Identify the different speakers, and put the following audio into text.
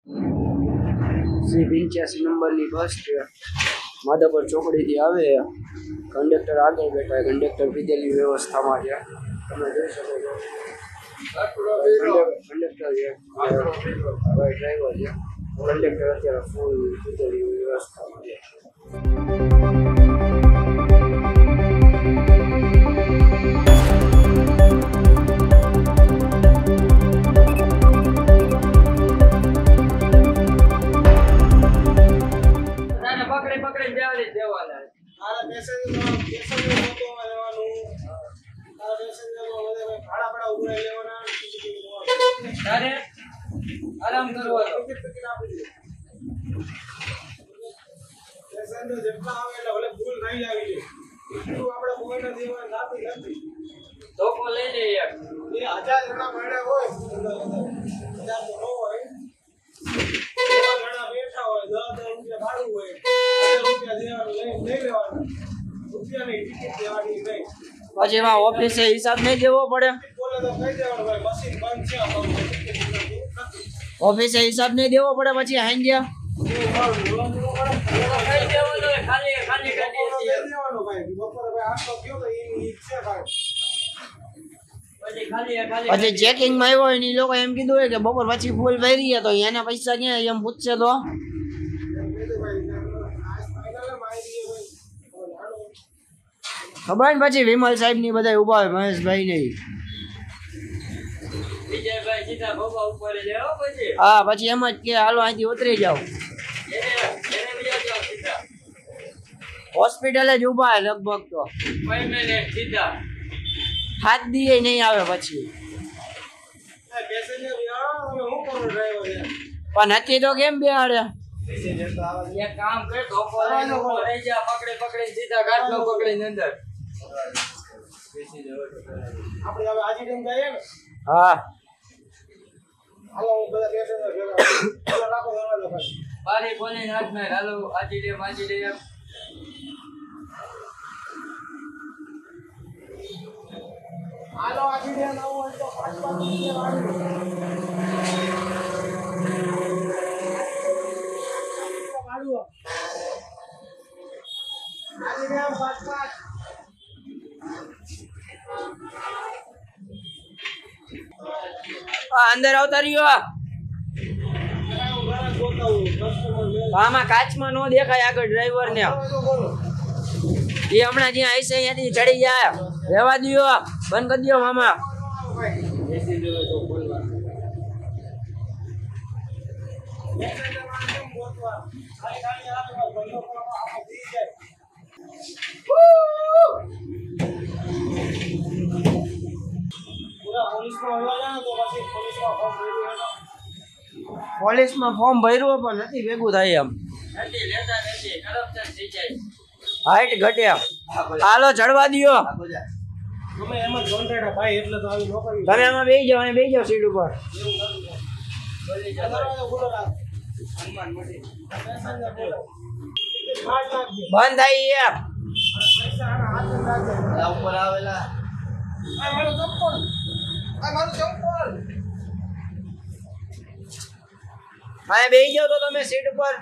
Speaker 1: C85 નંબરની બસ છે માધાપર ચોકડીથી આવે કંડક્ટર આગળ બેઠા કંડક્ટર પીધેલી વ્યવસ્થામાં છે તમે જોઈ શકો છો કંડક્ટર છે ડ્રાઈવર છે કંડક્ટર અત્યારે ફૂલ પીધેલી વ્યવસ્થામાં છે
Speaker 2: આરામ કરવો જેટલા આવે એટલે ભલે ભૂલ નહીં આવી જાય આપણે કોઈને દેવા નાતી નથી ધોકો લઈ લે યાર એ 1000 જણા મળે હોય 1000 તો ન હોય 10 જણા બેઠા હોય 10 રૂપિયા ભાડું હોય 1000 રૂપિયા દેવાનું લઈ લેવાનું રૂપિયાની ટિકિટ દેવાની નહીં
Speaker 1: પછી એમાં ઓફિસે હિસાબ નહીં દેવો પડે
Speaker 2: બોલે તો કહી દેવાનું ભાઈ મશીન બંધ છે
Speaker 1: ઓફિસે હિસાબ નહીં દેવો પડે પછી હાંજ્યા પછી ચેકિંગ માં આવ્યો હોય ને લોકો એમ કીધું હોય કે બપોર પછી ફૂલ ભરી તો એના પૈસા ક્યાં એમ પૂછશે તો ખબર ને પછી વિમલ સાહેબ ની બધા ઉભા હોય મહેશભાઈ ને હા પછી એમ જ કે હાલો અહીંથી ઉતરી જાઓ હોસ્પિટલ જ ઉભા લગભગ તો હાથ દીએ નહીં આવે પછી પણ નથી તો કેમ બેહાડે
Speaker 2: કામ કર ધોકો લઈ જા પકડી સીધા ગાટલો પકડીને અંદર આપણે હવે આજે ટાઈમ જઈએ ને
Speaker 1: હા
Speaker 2: હાલો બધા પેસેન્જર ભેગા રાખો બારી બોલી નાખ ના હાલો આજે ડે હાલો આજે ડે ના હોય તો 5 રૂપિયા વાળું આજે ડે 5
Speaker 1: અંદર આવતા રહ્યો આમાં કાચમાં નો દેખાય આગળ ડ્રાઈવર ને એ હમણાં જ્યાં આવીશે અહીંયાથી ચડી જાય રહેવા દો બંધ કરી દો મામા પોલીસમાં ફોર્મ ભર્યું પણ નથી ભેગું થાય એમ હાઈટ ઘટ્યા હાલો ચડવા દો
Speaker 2: તમે એમાં જોંટાડા ભાઈ એટલે તો આવી નોકરી
Speaker 1: તમે આમાં બેસી જાઓ અહીં બેસી જાઓ સીટ ઉપર બંધ થાય
Speaker 2: ઉપર આવેલા મારું ચપ્પલ
Speaker 1: અહીં બેસી જાઓ તો તમે સીટ ઉપર